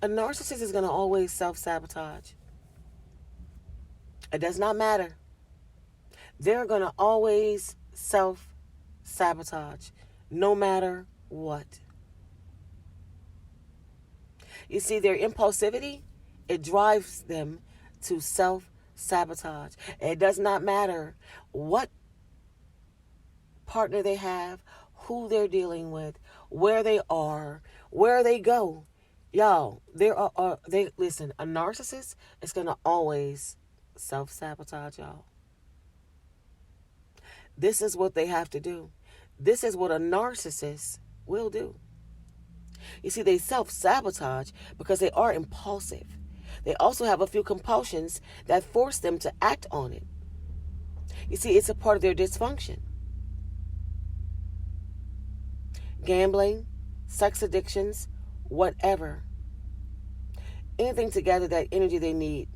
A narcissist is going to always self-sabotage. It does not matter. They're going to always self-sabotage, no matter what. You see, their impulsivity, it drives them to self-sabotage. It does not matter what partner they have, who they're dealing with, where they are, where they go. Y'all, listen, a narcissist is going to always self-sabotage, y'all. This is what they have to do. This is what a narcissist will do. You see, they self-sabotage because they are impulsive. They also have a few compulsions that force them to act on it. You see, it's a part of their dysfunction. Gambling, sex addictions, whatever. Anything to gather that energy they need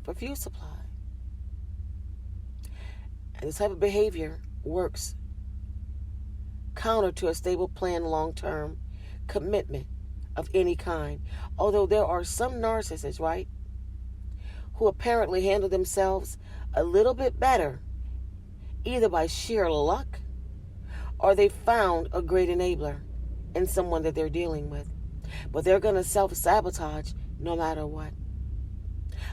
for fuel supply. And this type of behavior works counter to a stable planned long-term commitment of any kind. Although there are some narcissists, right, who apparently handle themselves a little bit better, either by sheer luck or they found a great enabler in someone that they're dealing with. But they're going to self-sabotage no matter what.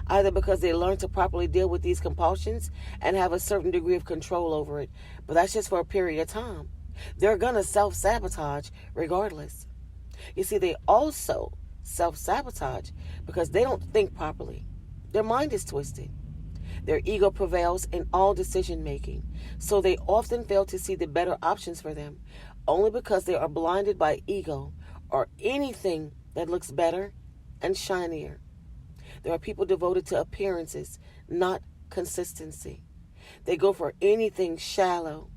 Either because they learn to properly deal with these compulsions and have a certain degree of control over it. But that's just for a period of time. They're going to self-sabotage regardless. You see, they also self-sabotage because they don't think properly. Their mind is twisted. Their ego prevails in all decision-making, so they often fail to see the better options for them, only because they are blinded by ego or anything that looks better and shinier. There are people devoted to appearances, not consistency. They go for anything shallow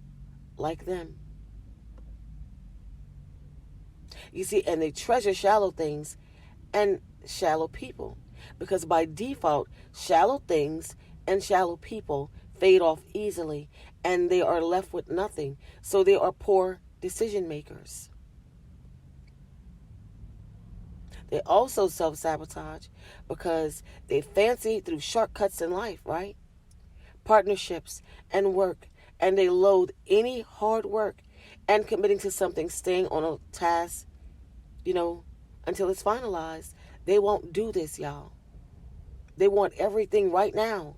like them. You see, and they treasure shallow things and shallow people because by default, shallow things and shallow people fade off easily and they are left with nothing. So they are poor decision makers. They also self-sabotage because they fancy through shortcuts in life, right? Partnerships and work, and they loathe any hard work and committing to something, staying on a task, until it's finalized. They won't do this, y'all. They want everything right now.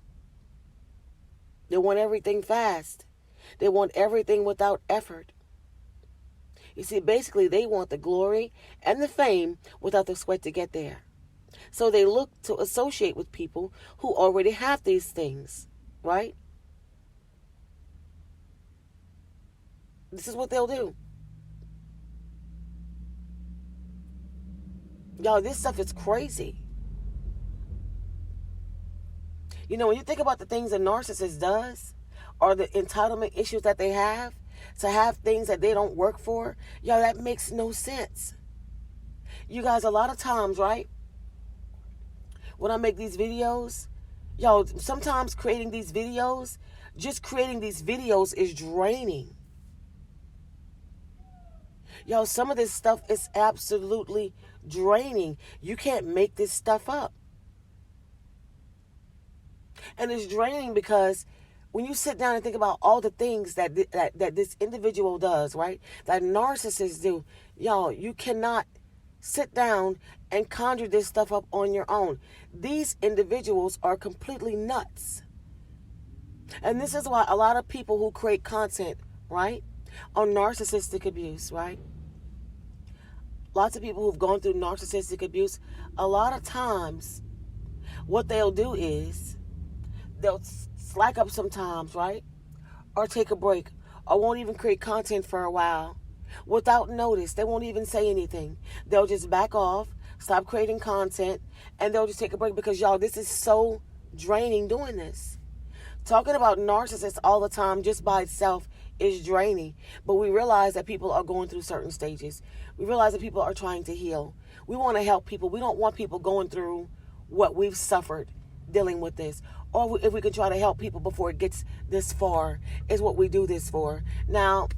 They want everything fast. They want everything without effort. You see, basically, they want the glory and the fame without the sweat to get there. So they look to associate with people who already have these things, right? This is what they'll do. Y'all, this stuff is crazy. When you think about the things a narcissist does, or the entitlement issues that they have, to have things that they don't work for, y'all, that makes no sense. You guys, a lot of times, right, when I make these videos, y'all, sometimes just creating these videos is draining. Y'all, some of this stuff is absolutely draining. You can't make this stuff up. And it's draining because when you sit down and think about all the things that this individual does, right, that narcissists do, y'all, you cannot sit down and conjure this stuff up on your own. These individuals are completely nuts. And this is why a lot of people who create content, right, on narcissistic abuse, right, lots of people who've gone through narcissistic abuse, a lot of times what they'll do is they'll slack up sometimes, right? Or take a break, or won't even create content for a while. Without notice, they won't even say anything. They'll just back off, stop creating content, and they'll just take a break because, y'all, this is so draining doing this. Talking about narcissists all the time just by itself is draining. But we realize that people are going through certain stages. We realize that people are trying to heal. We want to help people. We don't want people going through what we've suffered dealing with this. Or if we can try to help people before it gets this far, is what we do this for. Now,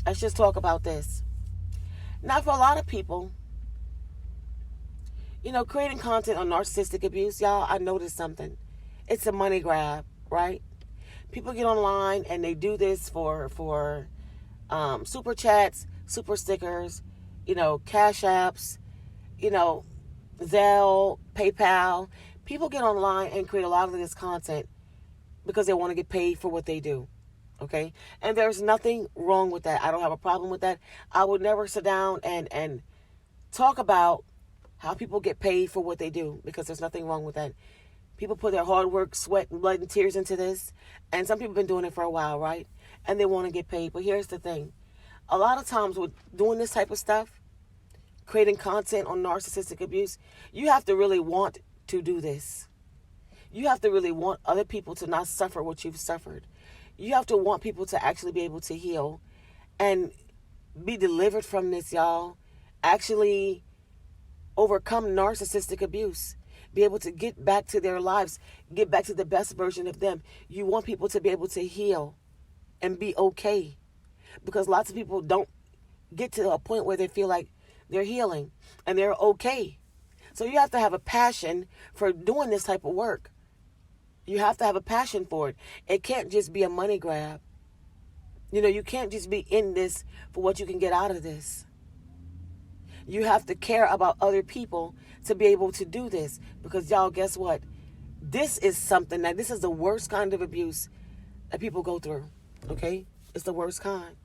let's just talk about this. Now, for a lot of people, Creating content on narcissistic abuse, y'all, I noticed something. It's a money grab, right? People get online and they do this for super chats, super stickers, cash apps, you know, Zelle, PayPal. People get online and create a lot of this content because they want to get paid for what they do. Okay? And there's nothing wrong with that. I don't have a problem with that. I would never sit down and talk about how people get paid for what they do, because there's nothing wrong with that. People put their hard work, sweat, and blood and tears into this. And some people have been doing it for a while, right? And they want to get paid. But here's the thing. A lot of times with doing this type of stuff, creating content on narcissistic abuse, you have to really want to do this. You have to really want other people to not suffer what you've suffered. You have to want people to actually be able to heal and be delivered from this, y'all. Actually overcome narcissistic abuse. Be able to get back to their lives. Get back to the best version of them. You want people to be able to heal and be okay. Because lots of people don't get to a point where they feel like they're healing and they're okay. So you have to have a passion for doing this type of work. You have to have a passion for it. It can't just be a money grab. You can't just be in this for what you can get out of this. You have to care about other people to be able to do this. Because y'all, guess what? This is something that, this is the worst kind of abuse that people go through. Okay? It's the worst kind.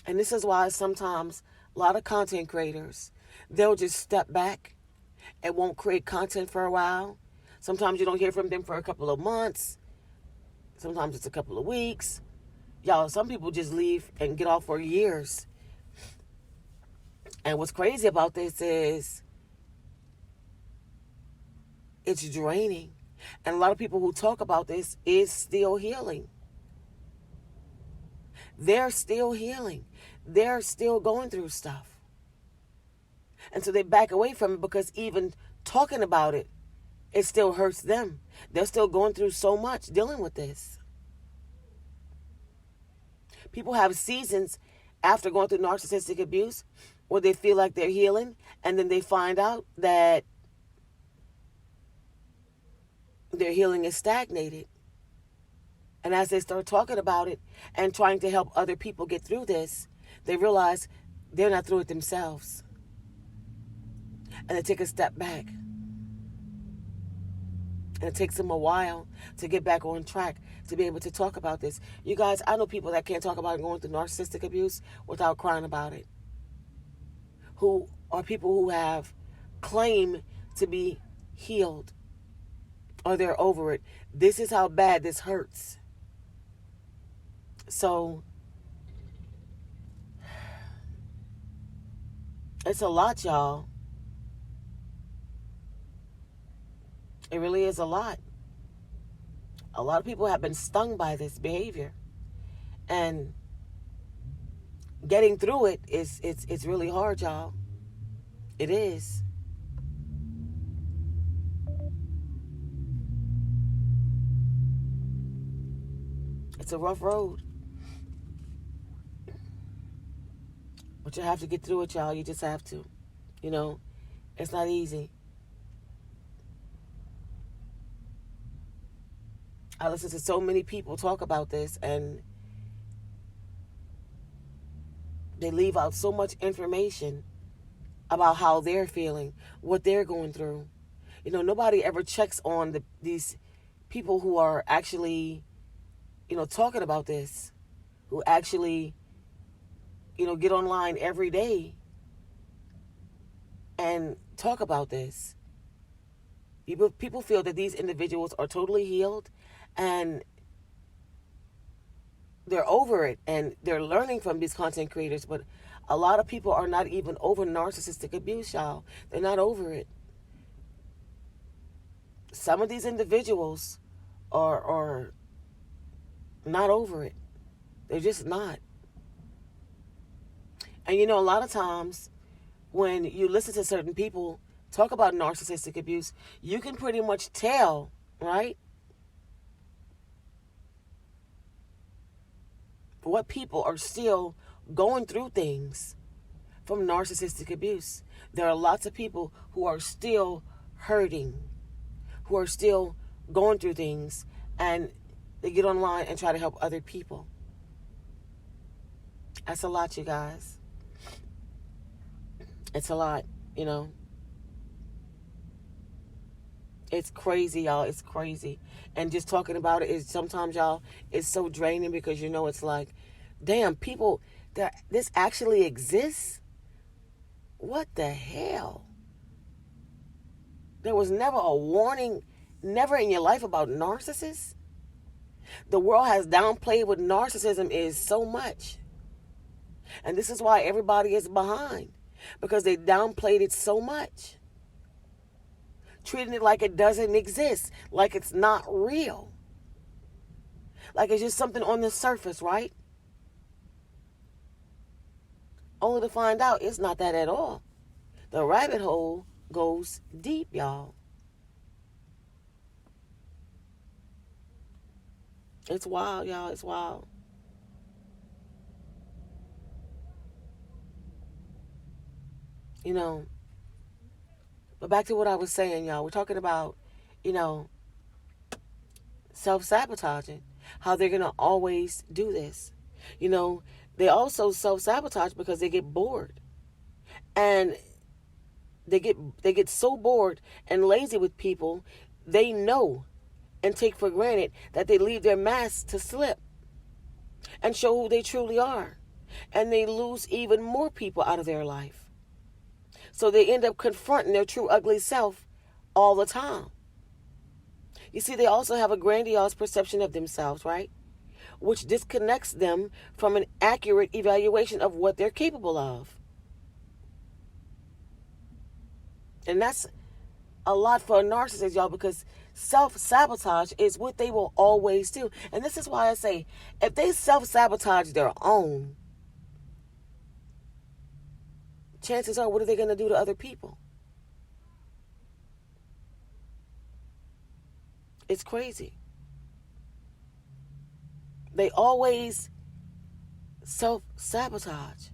And this is why sometimes a lot of content creators, they'll just step back and won't create content for a while. Sometimes you don't hear from them for a couple of months. Sometimes it's a couple of weeks. Y'all, some people just leave and get off for years. And what's crazy about this is it's draining. And a lot of people who talk about this is still healing. They're still healing. They're still going through stuff. And so they back away from it because even talking about it, it still hurts them. They're still going through so much dealing with this. People have seasons after going through narcissistic abuse where they feel like they're healing, and then they find out that their healing is stagnated. And as they start talking about it and trying to help other people get through this, they realize they're not through it themselves. And they take a step back. And it takes them a while to get back on track to be able to talk about this. You guys, I know people that can't talk about going through narcissistic abuse without crying about it. Who are people who have claimed to be healed, or they're over it. This is how bad this hurts. So it's a lot, y'all. It really is a lot. A lot of people have been stung by this behavior. And getting through it it's really hard, y'all. It is. It's a rough road. But you have to get through it, y'all. You just have to. It's not easy. I listen to so many people talk about this, and they leave out so much information about how they're feeling, what they're going through. Nobody ever checks on these people who are actually, talking about this, who actually, get online every day and talk about this. People feel that these individuals are totally healed and they're over it and they're learning from these content creators, but a lot of people are not even over narcissistic abuse, y'all. They're not over it. Some of these individuals are not over it. They're just not. And a lot of times when you listen to certain people talk about narcissistic abuse, you can pretty much tell, right, what people are still going through things from narcissistic abuse. There are lots of people who are still hurting, who are still going through things, and they get online and try to help other people. That's a lot, you guys. It's a lot, you know. It's crazy, y'all. It's crazy. And just talking about it is sometimes, y'all, it's so draining because, you know, it's like, damn, people, this actually exists? What the hell? There was never a warning, never in your life about narcissists? The world has downplayed what narcissism is so much. And this is why everybody is behind. Because they downplayed it so much. Treating it like it doesn't exist. Like it's not real. Like it's just something on the surface, right? Only to find out it's not that at all. The rabbit hole goes deep, y'all. It's wild, y'all. It's wild. You know, but back to what I was saying, y'all. We're talking about, you know, self-sabotaging. How they're going to always do this. You know, they also self-sabotage because they get bored. And they get so bored and lazy with people, they know and take for granted that they leave their masks to slip and show who they truly are. And they lose even more people out of their life. So they end up confronting their true ugly self all the time. You see, they also have a grandiose perception of themselves, right? Which disconnects them from an accurate evaluation of what they're capable of. And that's a lot for a narcissist, y'all, because self-sabotage is what they will always do. And this is why I say, if they self-sabotage their own, chances are, what are they going to do to other people? It's crazy. They always self-sabotage.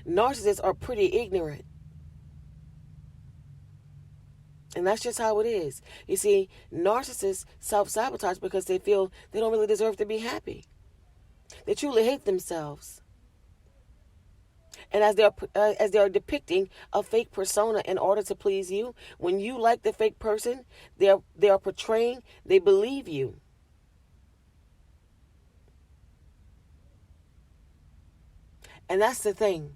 Narcissists are pretty ignorant. And that's just how it is. You see, narcissists self-sabotage because they feel they don't really deserve to be happy. They truly hate themselves. And as they're depicting a fake persona in order to please you, when you like the fake person they are portraying, they believe you. And that's the thing.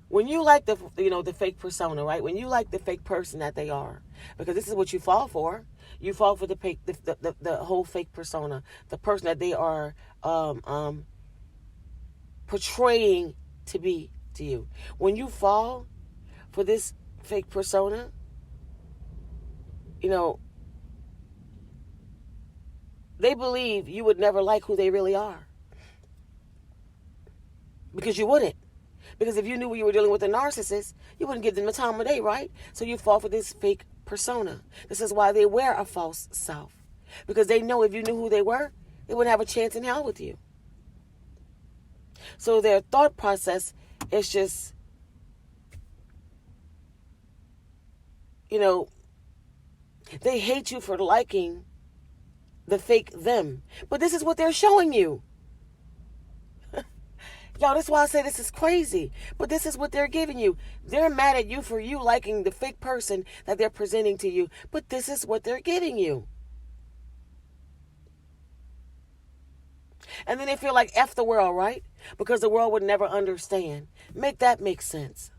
When you like the fake persona, right? When you like the fake person that they are, because this is what you fall for. You fall for the whole fake persona, the person that they are portraying to be to you. When you fall for this fake persona, you know, they believe you would never like who they really are. Because you wouldn't. Because if you knew you were dealing with a narcissist, you wouldn't give them the time of day, right? So you fall for this fake persona. This is why they wear a false self. Because they know if you knew who they were, they wouldn't have a chance in hell with you. So their thought process is just, you know, they hate you for liking the fake them. But this is what they're showing you. Y'all, that's why I say this is crazy. But this is what they're giving you. They're mad at you for you liking the fake person that they're presenting to you. But this is what they're giving you. And then they feel like F the world, right? Because the world would never understand. Make that make sense.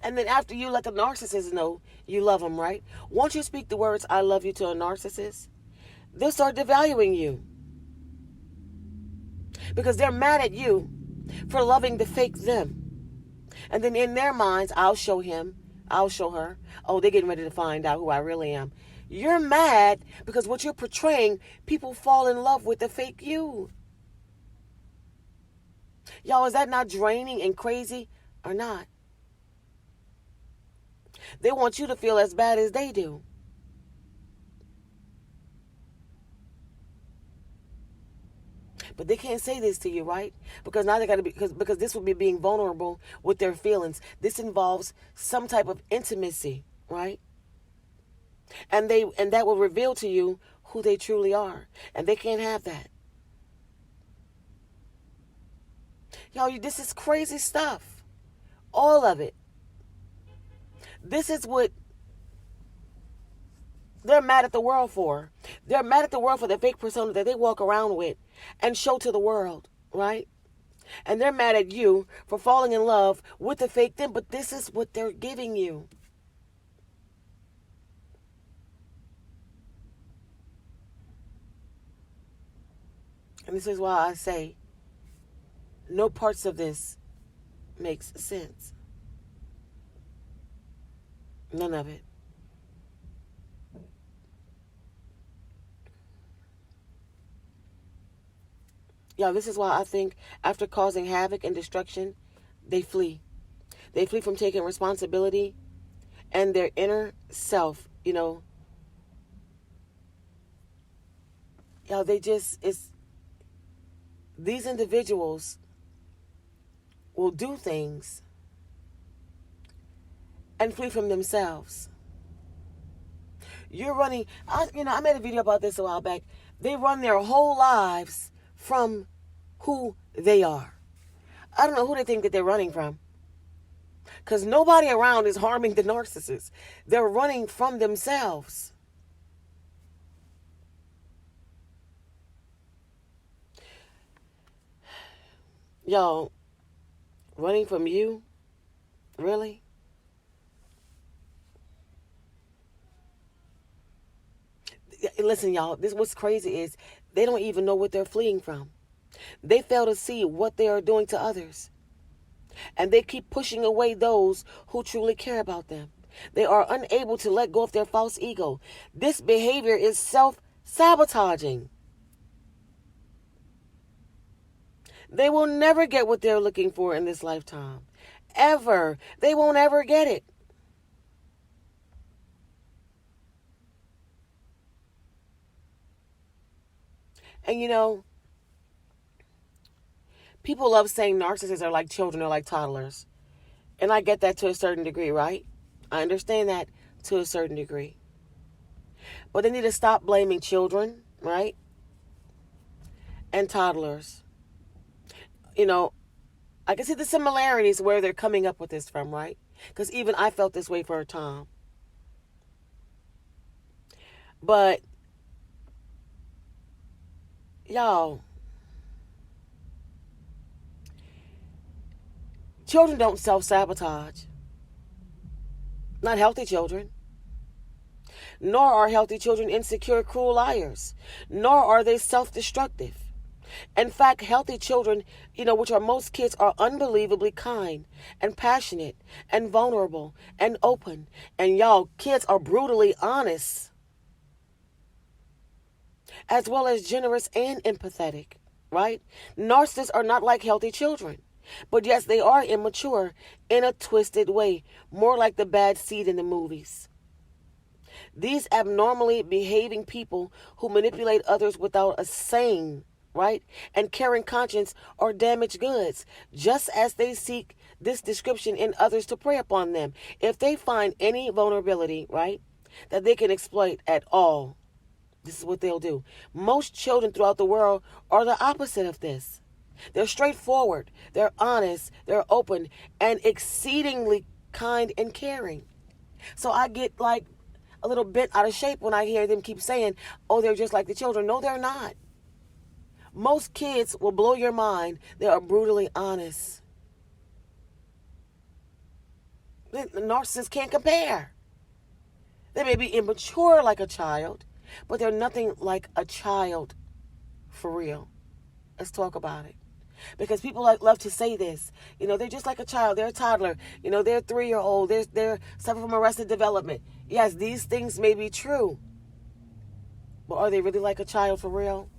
And then after you let the narcissist know you love them, right? Once you speak the words, I love you, to a narcissist, they'll start devaluing you. Because they're mad at you for loving the fake them. And then in their minds, I'll show him, I'll show her. Oh, they're getting ready to find out who I really am. You're mad because what you're portraying, people fall in love with the fake you. Y'all, is that not draining and crazy or not? They want you to feel as bad as they do. But they can't say this to you, right? Because now they got to be, because this would be being vulnerable with their feelings. This involves some type of intimacy, right? And that will reveal to you who they truly are. And they can't have that. Y'all, this is crazy stuff. All of it. This is what they're mad at the world for. They're mad at the world for the fake persona that they walk around with and show to the world, right? And they're mad at you for falling in love with the fake them, but this is what they're giving you. And this is why I say no parts of this makes sense. None of it. Yeah, this is why I think after causing havoc and destruction, they flee. They flee from taking responsibility and their inner self, these individuals will do things and flee from themselves. You're running, I made a video about this a while back. They run their whole lives from who they are. I don't know who they think that they're running from. Because nobody around is harming the narcissist. They're running from themselves. Y'all, running from you? Really? Listen, y'all, what's crazy is they don't even know what they're fleeing from. They fail to see what they are doing to others. And they keep pushing away those who truly care about them. They are unable to let go of their false ego. This behavior is self-sabotaging. They will never get what they're looking for in this lifetime. Ever. They won't ever get it. And people love saying narcissists are like children or like toddlers. And I get that to a certain degree, right? I understand that to a certain degree. But they need to stop blaming children, right? And toddlers. I can see the similarities where they're coming up with this from, right? Because even I felt this way for a time. But, y'all, children don't self-sabotage. Not healthy children. Nor are healthy children insecure, cruel liars. Nor are they self-destructive. In fact, healthy children, which are most kids, are unbelievably kind and passionate and vulnerable and open. And y'all, kids are brutally honest, as well as generous and empathetic, right? Narcissists are not like healthy children. But yes, they are immature in a twisted way, more like the bad seed in the movies. These abnormally behaving people who manipulate others without a sane, right, and caring conscience are damaged goods, just as they seek this description in others to prey upon them. If they find any vulnerability, right, that they can exploit at all, this is what they'll do. Most children throughout the world are the opposite of this. They're straightforward, they're honest, they're open, and exceedingly kind and caring. So I get like a little bit out of shape when I hear them keep saying, oh, they're just like the children. No, they're not. Most kids will blow your mind. They are brutally honest. The narcissists can't compare. They may be immature like a child, but they're nothing like a child for real. Let's talk about it. Because people love to say this. They're just like a child. They're a toddler. They're a 3-year-old. They're suffering from arrested development. Yes, these things may be true. But are they really like a child for real?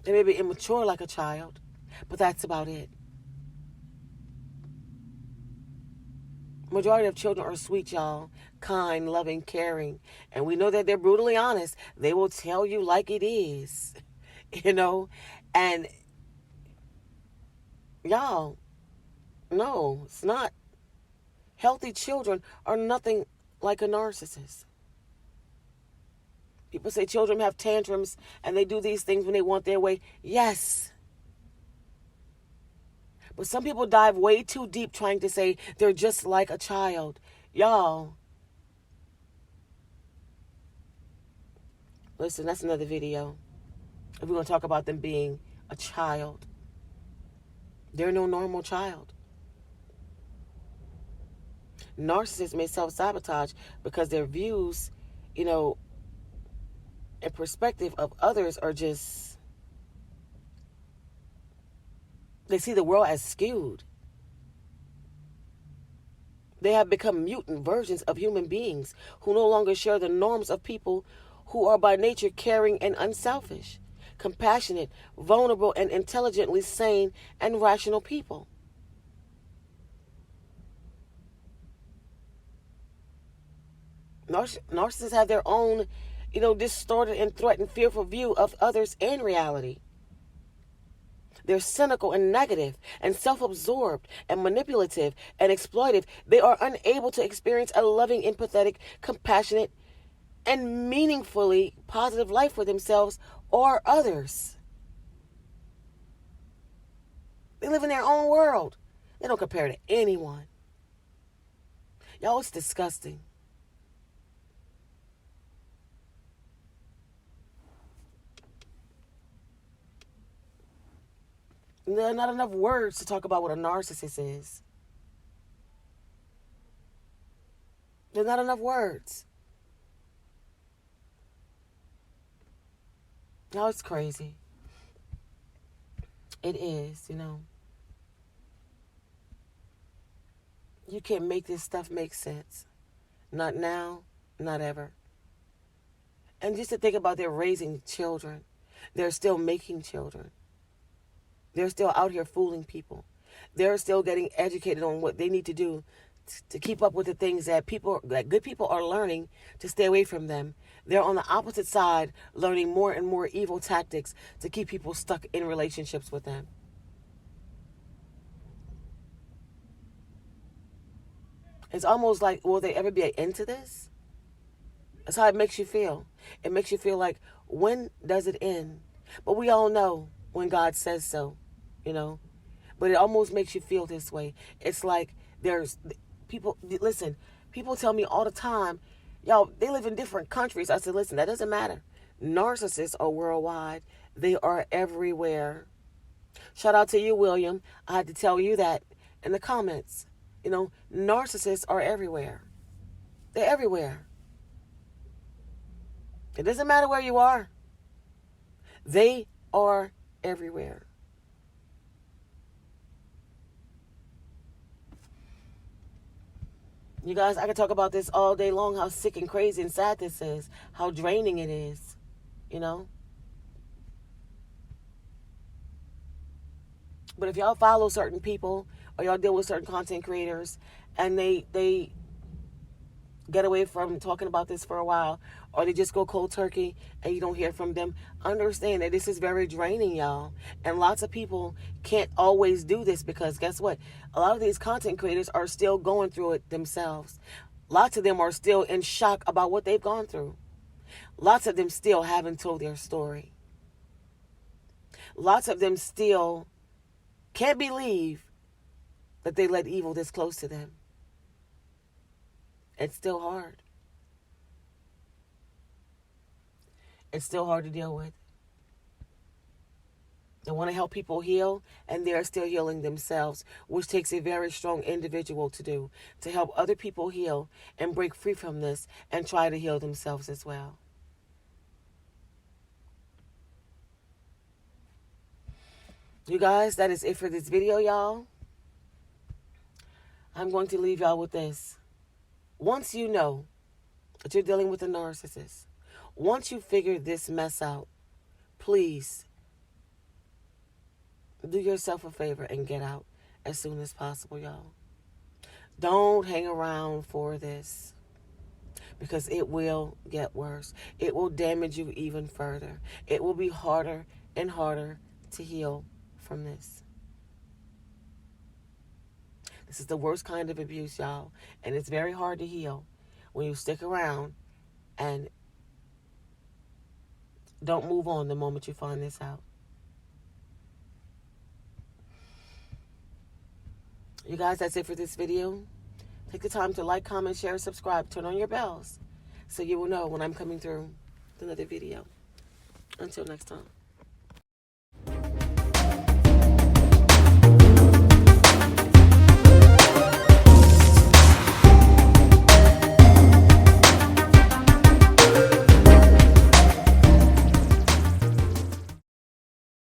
They may be immature like a child, but that's about it. Majority of children are sweet, y'all. Kind, loving, caring. And we know that they're brutally honest. They will tell you like it is. You know? And y'all, no, it's not. Healthy children are nothing like a narcissist. People say children have tantrums and they do these things when they want their way. Yes. But some people dive way too deep trying to say they're just like a child. Y'all, listen, that's another video. If we're going to talk about them being a child, they're no normal child. Narcissists may self-sabotage because their views, and perspective of others are just, they see the world as skewed. They have become mutant versions of human beings who no longer share the norms of people who are by nature caring and unselfish, compassionate, vulnerable, and intelligently sane and rational people. Narcissists have their own, distorted and threatened, fearful view of others and reality. They're cynical and negative and self-absorbed and manipulative and exploitive. They are unable to experience a loving, empathetic, compassionate, and meaningfully positive life for themselves or others. They live in their own world. They don't compare to anyone. Y'all, it's disgusting. There are not enough words to talk about what a narcissist is. There's not enough words. No, it's crazy. It is, You can't make this stuff make sense. Not now, not ever. And just to think about they're raising children. They're still making children. They're still out here fooling people. They're still getting educated on what they need to do to keep up with the things that good people are learning to stay away from them. They're on the opposite side, learning more and more evil tactics to keep people stuck in relationships with them. It's almost like, will there ever be an end to this? That's how it makes you feel. It makes you feel like, when does it end? But we all know when God says so, But it almost makes you feel this way. It's like there's people, listen, people tell me all the time, y'all, they live in different countries. I said, listen, that doesn't matter. Narcissists are worldwide. They are everywhere. Shout out to you, William. I had to tell you that in the comments. Narcissists are everywhere. They're everywhere. It doesn't matter where you are. They are everywhere. You guys, I could talk about this all day long, how sick and crazy and sad this is, how draining it is, But if y'all follow certain people or y'all deal with certain content creators and they get away from talking about this for a while, or they just go cold turkey and you don't hear from them, understand that this is very draining, y'all. And lots of people can't always do this because guess what? A lot of these content creators are still going through it themselves. Lots of them are still in shock about what they've gone through. Lots of them still haven't told their story. Lots of them still can't believe that they let evil this close to them. It's still hard. It's still hard to deal with. They want to help people heal, and they're still healing themselves, which takes a very strong individual to do, to help other people heal and break free from this and try to heal themselves as well. You guys, that is it for this video, y'all. I'm going to leave y'all with this. Once you know that you're dealing with a narcissist, once you figure this mess out, please do yourself a favor and get out as soon as possible, y'all. Don't hang around for this, because it will get worse. It will damage you even further. It will be harder and harder to heal from this. This is the worst kind of abuse, y'all. And it's very hard to heal when you stick around and don't move on the moment you find this out. You guys, that's it for this video. Take the time to like, comment, share, subscribe. Turn on your bells so you will know when I'm coming through with another video. Until next time.